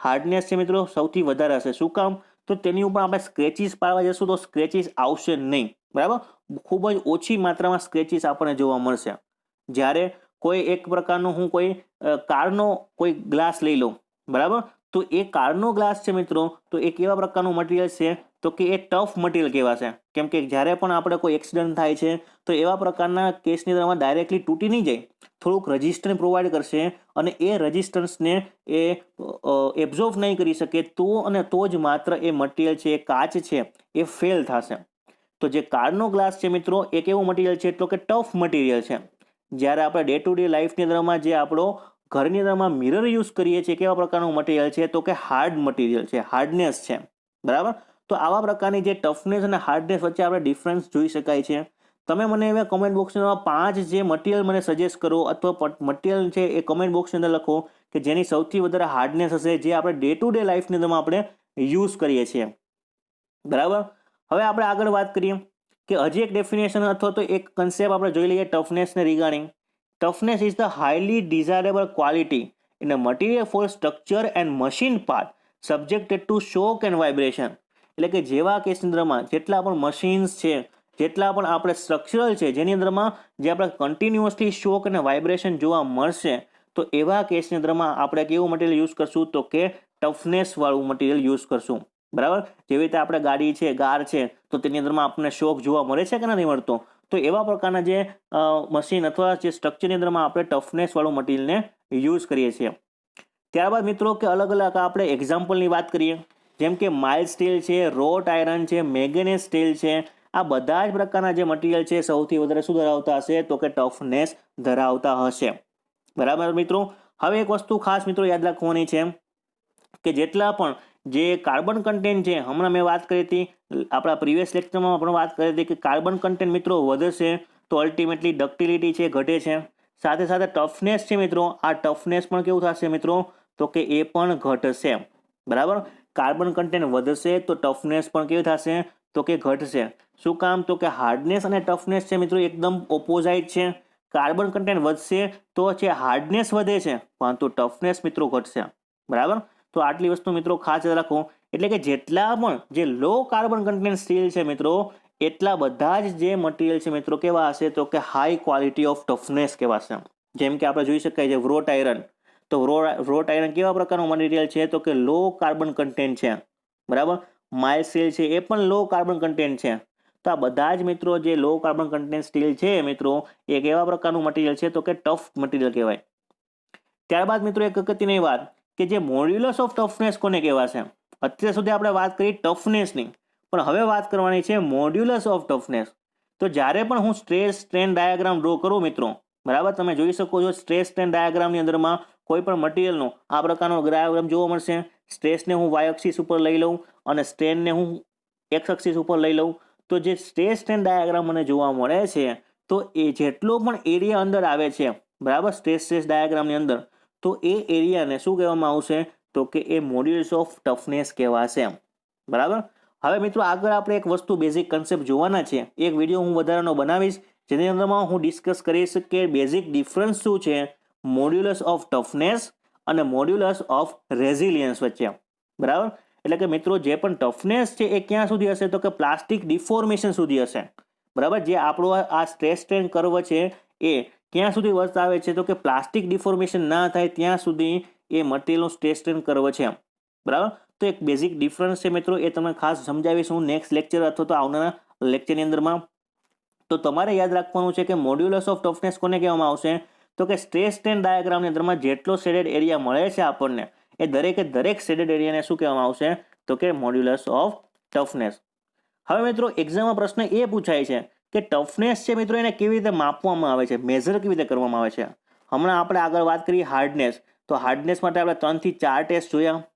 હાર્ડનેસ છે મિત્રો સૌથી વધારે હશે. શું કામ તો તેની ઉપર આપણે સ્ક્રેચીસ પાડવા જશું તો સ્ક્રેચીસ આવશે નહીં. બરાબર. ખૂબ જ ઓછી માત્રામાં સ્ક્રેચીસ આપણને જોવા મળશે. જ્યારે કોઈ એક પ્રકારનો હું કોઈ કારનો કોઈ ગ્લાસ લઈ લઉં બરાબર તો એ કારનો ગ્લાસ છે મિત્રો તો એ કેવા પ્રકારનું મટીરિયલ છે તો કે એ ટફ મટીરિયલ કહેવાશે. કેમ કે જ્યારે પણ આપણે કોઈ એક્સિડન્ટ થાય છે તો એવા પ્રકારના કેસની અંદરમાં ડાયરેક્ટલી તૂટી નહીં જાય થોડુંક રેઝિસ્ટન્સ પ્રોવાઈડ કરશે અને એ રેઝિસ્ટન્સને એ એબ્ઝોર્બ નહીં કરી શકે તો જ માત્ર એ મટીરિયલ છે એ કાચ છે એ ફેલ થશે. તો જે કારનો ગ્લાસ છે મિત્રો એ કેવું મટીરિયલ છે તો કે ટફ મટીરિયલ છે. જ્યારે આપણે ડે ટુ ડે લાઈફની અંદરમાં જે આપણો ઘરની અંદરમાં મિરર યુઝ કરીએ છીએ કેવા પ્રકારનું મટીરિયલ છે તો કે હાર્ડ મટીરિયલ છે હાર્ડનેસ છે. બરાબર. તો આવા પ્રકારની જે ટફનેસ અને હાર્ડનેસ વચ્ચે આપણે ડિફરન્સ જોઈ શકાય છે. તમે મને એવા કમેન્ટ બોક્સની અંદર 5 જે મટીરિયલ મને સજેસ્ટ કરો અથવા મટીરિયલ છે એ કમેન્ટ બોક્સની અંદર લખો કે જેની સૌથી વધારે હાર્ડનેસ હશે જે આપણે ડે ટુ ડે લાઈફની અંદરમાં આપણે યુઝ કરીએ છીએ. બરાબર. હવે આપણે આગળ વાત કરીએ કે હજી એક ડેફિનેશન અથવા તો એક કન્સેપ્ટ આપણે જોઈ લઈએ ટફનેસને regarding. Toughness is the highly desirable quality in a material for structure and machine part subjected to shock and vibration. એટલે કે જેવા કેસની અંદરમાં જેટલા પણ મશીન્સ છે જેટલા પણ આપણે સ્ટ્રક્ચરલ છે જેની અંદરમાં જે આપણે કન્ટિન્યુઅસલી શોક અને વાઇબ્રેશન જોવા મળશે તો એવા કેસની અંદરમાં આપણે કેવું મટીરિયલ યુઝ કરશું તો કે ટફનેસ વાળું મટીરિયલ યુઝ કરશું. બરાબર. જેવી રીતે આપણે ગાડી છે કાર છે તો તેની અંદરમાં આપણને શોક જોવા મળે છે કે નથી મળતો તો એવા પ્રકારના જે મશીન અથવા જે સ્ટ્રક્ચરની અંદરમાં આપણે ટફનેસ વાળું મટીરિયલને યુઝ કરીએ છીએ. ત્યારબાદ મિત્રો કે અલગ અલગ આપણે એક્ઝામ્પલની વાત કરીએ જેમ કે માઇલ્ડ સ્ટીલ છે રોટ આયરન છે મેંગેનીઝ સ્ટીલ છે આ બધા જ પ્રકારના જે મટીરિયલ છે સૌથી વધારે શું ધરાવતા હશે તો કે ટફનેસ ધરાવતા હશે. બરાબર મિત્રો. હવે એક વસ્તુ ખાસ મિત્રો યાદ રાખવાની છે કે જેટલા પણ જે કાર્બન કન્ટેન્ટ છે, હમણાં મેં વાત કરી હતી, આપણા પ્રીવિયસ લેક્ચરમાં પણ વાત કરી હતી કે કાર્બન કન્ટેન્ટ મિત્રો વધશે તો અલ્ટિમેટલી ડક્ટિલિટી છે ઘટે છે. સાથે સાથે ટફનેસ છે મિત્રો, આ ટફનેસ પણ કેવું થશે મિત્રો, તો કે એ પણ ઘટશે. બરાબર. કાર્બન કન્ટેન્ટ વધશે તો ટફનેસ પણ કેવી થશે, તો કે ઘટશે. શું કામ, તો કે હાર્ડનેસ અને ટફનેસ છે મિત્રો એકદમ ઓપોઝાઇટ છે. કાર્બન કન્ટેન્ટ વધશે તો છે હાર્ડનેસ વધે છે, પરંતુ ટફનેસ મિત્રો ઘટશે. બરાબર. તો આટલી વસ્તુ મિત્રો ખાસ યાદ રાખો. એટલે કે જેટલા પણ જે લો કાર્બન કન્ટેન્ટ સ્ટીલ છે મિત્રો, એટલા બધા જ જે મટીરિયલ છે મિત્રો કેવા હશે, તો કે હાઈ ક્વોલિટી ઓફ ટફનેસ કહેવાશે. જેમ કે આપણે જોઈ શકાય છે વ્રોટ આયરન. તો વ્રોટ આયરન કેવા પ્રકારનું મટીરિયલ છે, તો કે લો કાર્બન કન્ટેન્ટ છે. બરાબર. માઇલ સ્ટીલ છે એ પણ લો કાર્બન કન્ટેન્ટ છે. તો આ બધા જ મિત્રો જે લો કાર્બન કન્ટેન્ટ સ્ટીલ છે મિત્રો, એ કેવા પ્રકારનું મટીરિયલ છે, તો કે ટફ મટીરિયલ કહેવાય. ત્યારબાદ મિત્રો એક અગત્યની વાત કે જે મોડ્યુલસ ઓફ ટફનેસ કોને કહેવાશે. અત્યાર સુધી આપણે વાત કરી ટફનેસની, પણ હવે વાત કરવાની છે મોડ્યુલસ ઓફ ટફનેસ. તો જ્યારે પણ હું સ્ટ્રેસ સ્ટ્રેન ડાયાગ્રામ ડ્રો કરું મિત્રો, બરાબર, તમે જોઈ શકો છો સ્ટ્રેસ સ્ટ્રેન ડાયાગ્રામની અંદરમાં કોઈ પણ મટીરિયલનો આ પ્રકારનો ડાયાગ્રામ જોવા મળશે. સ્ટ્રેસને હું વાય એક્સિસ ઉપર લઈ લઉં અને સ્ટ્રેનને હું એક્સ એક્સિસ ઉપર લઈ લઉં, તો જે સ્ટ્રેસ સ્ટ્રેન ડાયાગ્રામ મને જોવા મળે છે, તો એ જેટલો પણ એરિયા અંદર આવે છે, બરાબર, સ્ટ્રેસ ડાયાગ્રામની અંદર, તો એ એરિયાને શું કહેવામાં આવશે, તો કે એ મોડ્યુલસ ઓફ ટફનેસ કહેવાશે. બરાબર. હવે મિત્રો આગળ આપણે એક વસ્તુ બેઝિક કન્સેપ્ટ જોવાના છે. એક વિડીયો હું વધારાનો બનાવીશ જેની અંદરમાં હું ડિસ્કસ કરીશ કે બેઝિક ડિફરન્સ શું છે મોડ્યુલસ ઓફ ટફનેસ અને મોડ્યુલસ ઓફ રેઝિલિયન્સ વચ્ચે. બરાબર. એટલે કે મિત્રો જે પણ ટફનેસ છે એ ક્યાં સુધી હશે, તો કે પ્લાસ્ટિક ડિફોર્મેશન સુધી હશે. બરાબર. જે આપણો આ સ્ટ્રેસ સ્ટ્રેન કર્વ છે એ ક્યાં સુધી વર્તાવે છે, તો કે પ્લાસ્ટિક ડિફોર્મેશન ના થાય ત્યાં સુધી એ મટીરિયલનો સ્ટ્રેસ સ્ટ્રેન કર્વ છે. બરાબર. તો એક બેઝિક ડિફરન્સ છે મિત્રો, એ તમને ખાસ સમજાવીશ હું નેક્સ્ટ લેક્ચર અથવા તો આવનારા લેક્ચરની અંદરમાં. તો તમારે યાદ રાખવાનું છે કે મોડ્યુલસ ઓફ ટફનેસ કોને કહેવામાં આવશે, તો કે સ્ટ્રેસ સ્ટ્રેન ડાયાગ્રામની અંદરમાં જેટલો શેડેડ એરિયા મળે છે આપણને, એ દરેક શેડેડ એરિયાને શું કહેવામાં આવશે, તો કે મોડ્યુલસ ઓફ ટફનેસ. હવે મિત્રો એક્ઝામમાં પ્રશ્ન એ પૂછાય છે કે ટફનેસ છે મિત્રો એને કેવી રીતે માપવામાં આવે છે, મેઝર કેવી રીતે કરવામાં આવે છે. હમણાં આપણે આગળ વાત કરી હાર્ડનેસ, તો હાર્ડનેસ માટે આપણે 3 થી 4 ટેસ્ટ જોયા.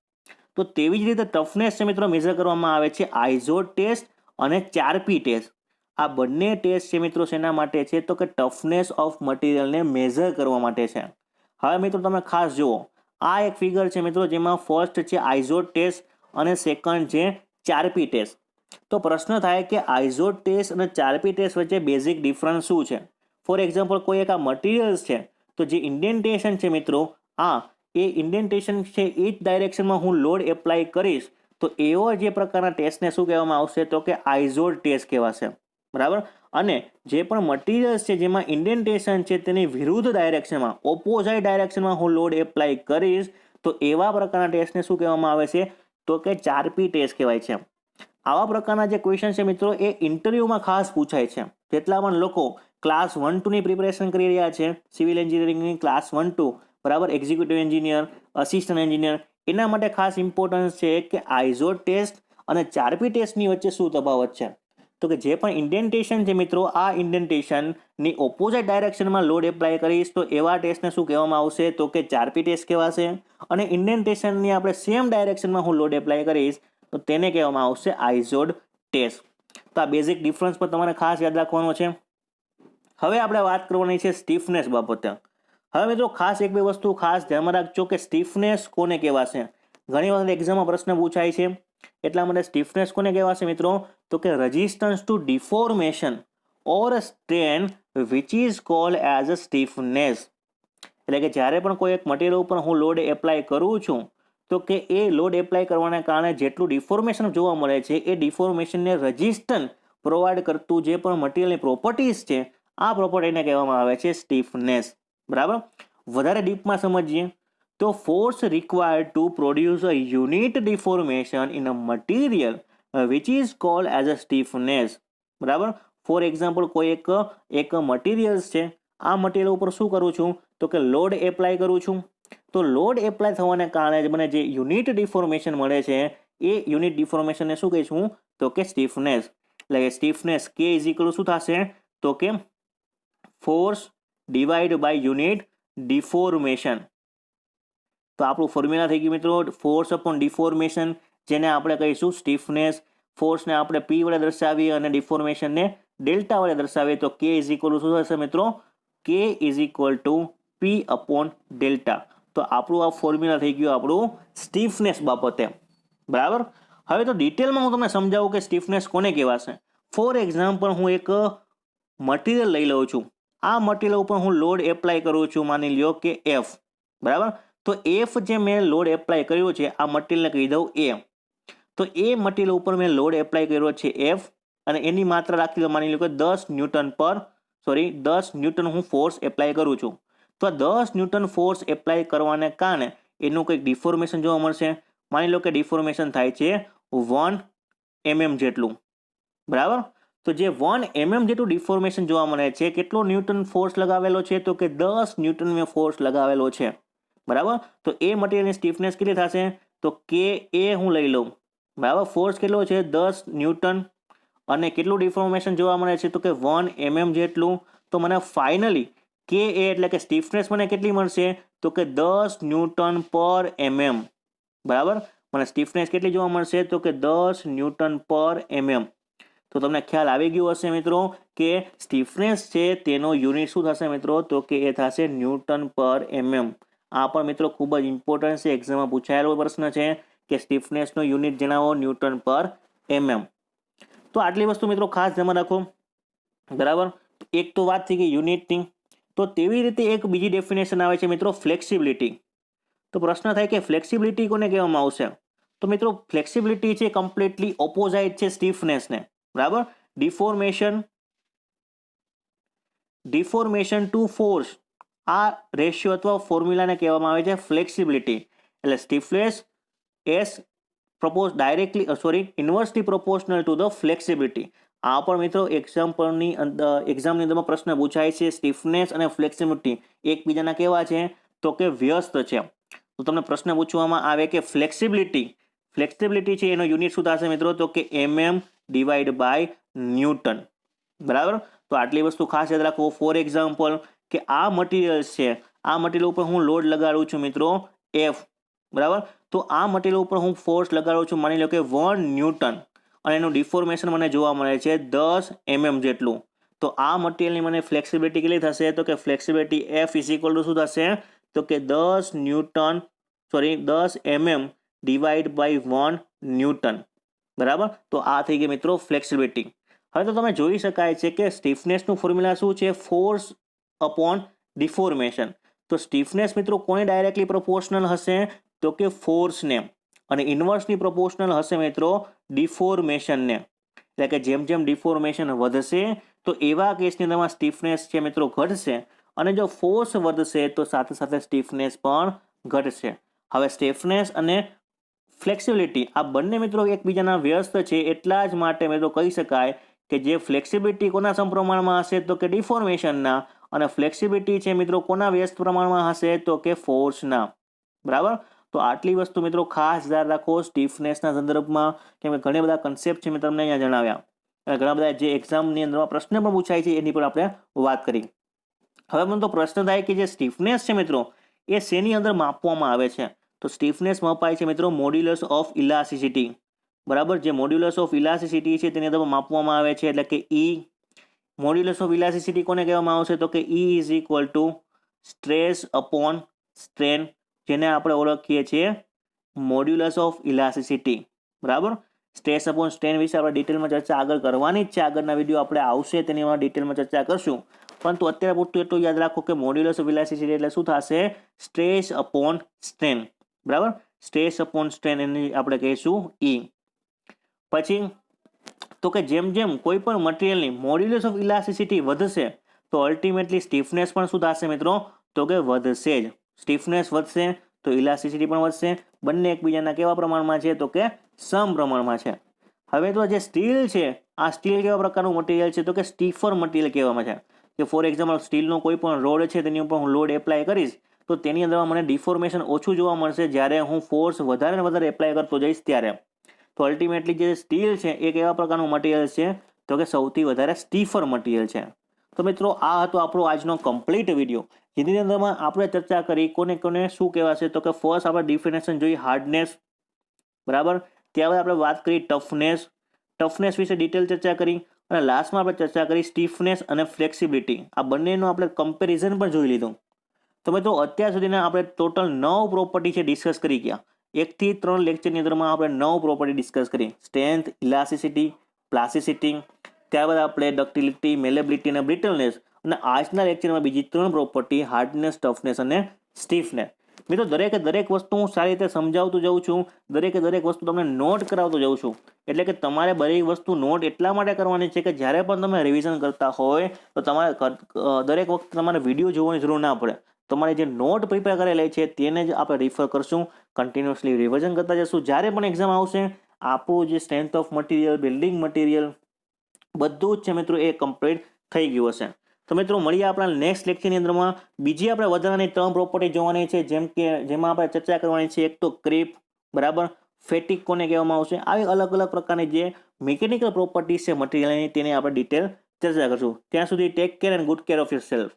તો તેવી જ રીતે ટફનેસ છે મિત્રો મેઝર કરવામાં આવે છે આઇઝોડ ટેસ્ટ અને 4P ટેસ્ટ. આ બંને ટેસ્ટ છે મિત્રો શેના માટે છે, તો કે ટફનેસ ઓફ મટીરિયલને મેઝર કરવા માટે છે. હવે મિત્રો તમે ખાસ જુઓ, આ એક ફિગર છે મિત્રો જેમાં ફર્સ્ટ છે આઇઝોડ ટેસ્ટ અને સેકન્ડ છે 4P ટેસ્ટ. તો પ્રશ્ન થાય કે આઇઝોડ ટેસ્ટ અને 4P ટેસ્ટ વચ્ચે બેઝિક ડિફરન્સ શું છે. ફોર એક્ઝામ્પલ કોઈ એક આ મટીરિયલ્સ છે, તો જે ઇન્ડેન્ટેશન છે મિત્રો, એ ઇન્ડેન્ટેશન છે એ જ ડાયરેક્શનમાં હું લોડ એપ્લાય કરીશ, તો એવો જે પ્રકારના ટેસ્ટને શું કહેવામાં આવશે, તો કે આઇઝોડ ટેસ્ટ કહેવાશે. બરાબર. અને જે પણ મટીરિયલ્સ છે જેમાં ઇન્ડેન્ટેશન છે તેની વિરુદ્ધ ડાયરેક્શનમાં, ઓપોઝાઇટ ડાયરેક્શનમાં હું લોડ એપ્લાય કરીશ, તો એવા પ્રકારના ટેસ્ટને શું કહેવામાં આવે છે, તો કે 4P ટેસ્ટ કહેવાય છે. આવા પ્રકારના જે ક્વેશ્ચન છે મિત્રો એ ઇન્ટરવ્યુમાં ખાસ પૂછાય છે. જેટલા પણ લોકો ક્લાસ 1-2ની પ્રિપેરેશન કરી રહ્યા છે, સિવિલ એન્જિનિયરિંગની ક્લાસ 1-2, બરાબર, એક્ઝિક્યુટિવ એન્જિનિયર, અસિસ્ટન્ટ એન્જિનિયર, એના માટે ખાસ ઇમ્પોર્ટન્સ છે કે આઇઝોડ ટેસ્ટ અને 4P ટેસ્ટની વચ્ચે શું તફાવત છે. તો કે જે પણ ઇન્ડેન્ટેશન છે મિત્રો, આ ઇન્ડેન્ટેશનની ઓપોઝિટ ડાયરેક્શનમાં લોડ એપ્લાય કરીશ, તો એવા ટેસ્ટને શું કહેવામાં આવશે, તો કે 4P ટેસ્ટ કહેવાશે. અને ઇન્ડેન્ટેશનની આપણે સેમ ડાયરેક્શનમાં હું લોડ એપ્લાય કરીશ, તો તેને કહેવામાં આવશે આઇઝોડ ટેસ્ટ. તો આ બેઝિક ડિફરન્સ પર તમારે ખાસ યાદ રાખવાનો છે. હવે આપણે વાત કરવાની છે સ્ટીફનેસ બાબતે. હવે મિત્રો ખાસ એક બે વસ્તુ ખાસ ધ્યાનમાં રાખજો કે સ્ટીફનેસ કોને કહેવાશે. ઘણી વખત એક્ઝામમાં પ્રશ્ન પૂછાય છે, એટલા માટે સ્ટીફનેસ કોને કહેવાશે મિત્રો, તો કે resistance to deformation or strain which is called as a stiffness. એટલે કે જ્યારે પણ કોઈ એક મટીરિયલ ઉપર હું લોડ એપ્લાય કરું છું, તો કે એ લોડ એપ્લાય કરવાને કારણે જેટલું ડિફોર્મેશન જોવા મળે છે, એ ડિફોર્મેશનને રેઝિસ્ટન્સ પ્રોવાઈડ કરતું જે પણ મટીરિયલની પ્રોપર્ટીઝ છે, આ પ્રોપર્ટીને કહેવામાં આવે છે સ્ટીફનેસ. બરાબર. વધારે ડીપમાં સમજીએ તો force required to produce a unit deformation in a material which is called as a stiffness. બરાબર. ફોર એક્ઝામ્પલ કોઈ એક મટીરિયલ્સ છે, આ મટીરિયલ ઉપર શું કરું છું, તો કે લોડ એપ્લાય કરું છું. તો લોડ એપ્લાય થવાને કારણે જ મને જે યુનિટ ડિફોર્મેશન મળે છે, એ યુનિટ ડિફોર્મેશનને શું કહીશું, તો કે સ્ટીફનેસ. એટલે કે સ્ટીફનેસ K ઇઝ ઇક્વલ શું થશે, તો કે force divide by unit deformation. તો આપણું ફોર્મ્યુલા થઈ ગયું મિત્રો ફોર્સ અપોન ડિફોર્મેશન, જેને આપણે કહીશું સ્ટીફનેસ. ફોર્સને આપણે પી વડે દર્શાવીએ અને ડિફોર્મેશનને ડેલ્ટા વડે દર્શાવીએ તો કે ઇઝ ઇક્વલ ટુ શું થશે મિત્રો? કે is equal to P upon delta. તો આપણું આ ફોર્મ્યુલા થઈ ગયું આપણું સ્ટીફનેસ બાબતે. બરાબર. હવે તો ડિટેલમાં હું તમને સમજાવું કે સ્ટીફનેસ કોને કહેવાશે. ફોર એક્ઝામ્પલ હું એક મટીરિયલ લઈ લઉં છું. આ મટીરિયલ ઉપર હું લોડ એપ્લાય કરું છું, માની લ્યો કે એફ. બરાબર. તો એફ જે મેં લોડ એપ્લાય કર્યો છે આ મટીરિયલને કહી દઉં એ. તો એ મટીરિયલ ઉપર મેં લોડ એપ્લાય કર્યો છે એફ, અને એની માત્રા રાખી દો, માની લો કે 10 ન્યૂટન હું ફોર્સ એપ્લાય કરું છું. તો આ 10 ન્યૂટન ફોર્સ એપ્લાય કરવાને કારણે એનું કંઈક ડિફોર્મેશન જોવા મળશે. માની લો કે ડિફોર્મેશન થાય છે 1 mm જેટલું. બરાબર. તો જે 1 mm જેટલું ડિફોર્મેશન જોવા મળે છે, કેટલો ન્યૂટન ફોર્સ લગાવેલો છે? તો કે 10 ન્યૂટન મેં ફોર્સ લગાવેલો છે. બરાબર. તો એ મટીરિયલની સ્ટીફનેસ કેટલી થશે? તો કે એ હું લઈ લઉં. બરાબર. ફોર્સ કેટલો છે? 10 ન્યૂટન. અને કેટલું ડિફોર્મેશન જોવા મળે છે? તો કે 1 mm જેટલું. તો મને ફાઇનલી કે એ એટલે કે સ્ટીફનેસ મને કેટલી મળશે? તો કે 10 ન્યૂટન પર mm. બરાબર. મને સ્ટીફનેસ કેટલી જોવા મળશે? તો કે 10 ન્યૂટન પર mm. તો તમને ખ્યાલ આવી ગયો હશે મિત્રો કે સ્ટીફનેસ છે તેનો યુનિટ શું થશે મિત્રો? તો કે એ થશે ન્યૂટન પર mm. આ પણ મિત્રો ખૂબ જ ઇમ્પોર્ટન્ટ છે, એક્ઝામમાં પૂછાયેલો પ્રશ્ન છે કે સ્ટીફનેસનો યુનિટ જણાવો ન્યૂટન પર mm. તો આટલી વસ્તુ મિત્રો ખાસ ધ્યાનમાં રાખો. બરાબર. એક તો વાત થઈ ગઈ યુનિટની. તો તેવી રીતે એક બીજી ડેફિનેશન આવે છે મિત્રો ફ્લેક્સિબિલિટી. તો પ્રશ્ન થાય કે ફ્લેક્સિબિલિટી કોને કહેવામાં આવશે? તો મિત્રો ફ્લેક્સિબિલિટી છે કમ્પ્લીટલી ઓપોઝાઇટ છે સ્ટીફનેસને. બરાબર. ડિફોર્મેશન ટુ ફોર્સ, આ રેશિયો અથવા ફોર્મ્યુલાને કહેવામાં આવે છે ફ્લેક્સિબિલિટી. એટલે stiffness is inversely proportional to the flexibility. આ પણ મિત્રો એક્ઝામ્ની અંદરમાં પ્રશ્ન પૂછાય છે. સ્ટીફનેસ અને ફ્લેક્સિબિલિટી એકબીજાના કેવા છે? તો કે વ્યસ્ત છે. તો તમને પ્રશ્ન પૂછવામાં આવે કે ફ્લેક્સિબિલિટી છે એનો યુનિટ શું થશે મિત્રો? તો કે mm ડિવાઈડ બાય ન્યૂટન. બરાબર. તો આટલી વસ્તુ ખાસ યાદ રાખો. ફોર એક્ઝામ્પલ કે આ મટીરિયલ છે, આ મટીરિયલ ઉપર હું લોડ લગાડું છું મિત્રો એફ. બરાબર. તો આ મટીરિયલ ઉપર હું ફોર્સ લગાડું છું, માની લો કે 1 ન્યૂટન, અને એનું ડિફોર્મેશન મને જોવા મળે છે 10 mm જેટલું. તો આ મટીરિયલની મને ફ્લેક્સિબિલિટી કેટલી થશે? તો કે flexibility F is equal to શું થશે? તો કે 10 mm ડિવાઈડ બાય 1 ન્યૂટન. બરાબર. તો આ થઈ ગઈ મિત્રો ફ્લેક્સિબિલિટી. હવે તો તમે જોઈ શકાય છે કે સ્ટીફનેસનું ફોર્મ્યુલા શું છે? Force upon deformation. તો સ્ટીફનેસ મિત્રો કોને ડાયરેક્ટલી પ્રોપોર્શનલ હશે? તો કે ફોર્સને. અને ઇન્વર્સલી પ્રોપોર્શનલ હશે મિત્રો ડિફોર્મેશનને. એટલે કે જેમ જેમ ડિફોર્મેશન વધશે તો એવા કેસની અંદરમાં સ્ટીફનેસ છે મિત્રો ઘટશે, અને જો ફોર્સ વધશે તો સાથે સાથે સ્ટીફનેસ પણ ઘટશે. હવે સ્ટીફનેસ અને ફ્લેક્સિબિલિટી આ બંને મિત્રો એકબીજાના વ્યસ્ત છે, એટલા જ માટે મિત્રો કહી શકાય કે જે ફ્લેક્સિબિલિટી કોના સમપ્રમાણમાં હશે? તો કે ડિફોર્મેશનના. અને ફ્લેક્સિબિલિટી છે મિત્રો કોના વ્યસ્ત પ્રમાણમાં હશે? તો કે ફોર્સના. બરાબર. તો આટલી વસ્તુ મિત્રો ખાસ યાદ રાખો સ્ટીફનેસના સંદર્ભમાં, કેમ કે ઘણા બધા કન્સેપ્ટ છે મેં તમને અહીંયા જણાવ્યા, અને ઘણા બધા જે એક્ઝામની અંદરમાં પ્રશ્ન પણ પૂછાય છે એની પણ આપણે વાત કરી. હવે મને તો પ્રશ્ન થાય કે જે સ્ટીફનેસ છે મિત્રો એ શેની અંદર માપવામાં આવે છે? તો સ્ટીફનેસ મપાય છે મિત્રો મોડ્યુલસ ઓફ ઇલાસ્ટિસિટી. બરાબર. જે મોડ્યુલસ ઓફ ઇલાસ્ટિસિટી છે તેની અંદર માપવામાં આવે છે, એટલે કે E. મોડ્યુલસ ઓફ ઇલાસ્ટિસિટી કોને કહેવામાં આવશે? તો કે E is equal to stress upon strain, જેને આપણે ઓળખીએ છીએ મોડ્યુલસ ઓફ ઇલાસ્ટિસિટી. બરાબર. સ્ટ્રેસ અપોન સ્ટ્રેન વિશે આપણે ડિટેલમાં ચર્ચા આગળ કરવાની જ છે. આગળના વિડીયો આપણે આવશે તેની ડિટેલમાં ચર્ચા કરશું, પરંતુ અત્યારે પૂરતું એટલું યાદ રાખો કે મોડ્યુલસ ઓફ ઇલાસ્ટિસિટી એટલે શું થશે? Stress upon strain. બરાબર. સ્ટ્રેસ અપોન સ્ટ્રેન એની આપણે કહીશું E. પછી તો કે જેમ જેમ કોઈ પણ મટીરિયલની મોડ્યુલસ ઓફ ઇલાસ્ટિસિટી વધશે તો અલ્ટિમેટલી સ્ટીફનેસ પણ શું થશે મિત્રો? તો કે વધશે જ. સ્ટીફનેસ વધશે તો ઇલાસ્ટિસિટી પણ વધશે. બંને એકબીજાના કેવા પ્રમાણમાં છે? તો કે સમપ્રમાણમાં છે. હવે તો જે સ્ટીલ છે, આ સ્ટીલ કેવા પ્રકારનું મટીરિયલ છે? તો કે સ્ટીફર મટીરિયલ કહેવામાં છે. કે ફોર એક્ઝામ્પલ સ્ટીલનો કોઈ પણ રોડ છે તેની ઉપર હું લોડ એપ્લાય કરીશ તો તેની અંદરમાં મને ડિફોર્મેશન ઓછું જોવા મળશે જ્યારે હું ફોર્સ વધારે ને વધારે એપ્લાય કરતો જઈશ ત્યારે. તો અલ્ટિમેટલી જે સ્ટીલ છે એ કેવા પ્રકારનું મટીરિયલ છે? તો કે સૌથી વધારે સ્ટીફર મટીરિયલ છે. તો મિત્રો આ હતો આપણો આજનો કમ્પ્લીટ વિડીયો, જેની અંદરમાં આપણે ચર્ચા કરી કોને કોને શું કહેવાશે, તો કે ફર્સ્ટ આપણે ડિફિનેશન જોઈ હાર્ડનેસ, બરાબર. ત્યારબાદ આપણે વાત કરી ટફનેસ વિશે ડિટેલ ચર્ચા કરી, અને લાસ્ટમાં આપણે ચર્ચા કરી સ્ટીફનેસ અને ફ્લેક્સિબિલિટી. આ બંનેનું આપણે કમ્પેરિઝન પણ જોઈ લીધું. તો મિત્રો અત્યાર સુધીના આપણે ટોટલ 9 પ્રોપર્ટી છે ડિસ્કસ કરી ગયા. 1 થી 3 લેક્ચરની અંદરમાં આપણે 9 પ્રોપર્ટી ડિસ્કસ કરી. સ્ટ્રેન્થ, ઇલાસ્ટિસિટી, પ્લાસ્ટિસિટી, ત્યારબાદ આપણે ડક્ટિલિટી, મેલેબિલિટી અને બ્રિટલનેસ, અને આજના લેક્ચરમાં બીજી 3 પ્રોપર્ટી હાર્ડનેસ, ટફનેસ અને સ્ટીફનેસ. મિત્રો દરેક વસ્તુ હું સારી રીતે સમજાવતું જાઉં છું, દરેક વસ્તુ તમને નોટ કરાવતો જાઉં છું. એટલે કે તમારે બધી વસ્તુ નોટ એટલા માટે કરવાની છે કે જ્યારે પણ તમે રિવિઝન કરતા હોય તો તમારે દરેક વખતે તમારે વિડીયો જોવાની જરૂર ના પડે. તમારે જે નોટ પ્રિપેર કરેલી છે તેને જ આપણે રિફર કરશું, કન્ટિન્યુઅસલી રિવિઝન કરતા જશું. જ્યારે પણ એક્ઝામ આવશે આપણું જે strength of material, building material બધું જ છે મિત્રો એ કમ્પ્લીટ થઈ ગયું હશે. તો મિત્રો મળીએ આપણા નેક્સ્ટ લેક્ચરની અંદરમાં. બીજી આપણે વધારાની 3 પ્રોપર્ટી જોવાની છે, જેમાં આપણે ચર્ચા કરવાની છે. એક તો ક્રીપ, બરાબર, ફેટિક કોને કહેવામાં આવશે, આવી અલગ અલગ પ્રકારની જે મિકેનિકલ પ્રોપર્ટીઝ છે મટીરિયલની તેની આપણે ડિટેલ ચર્ચા કરશું. ત્યાં સુધી take care and good care of your self.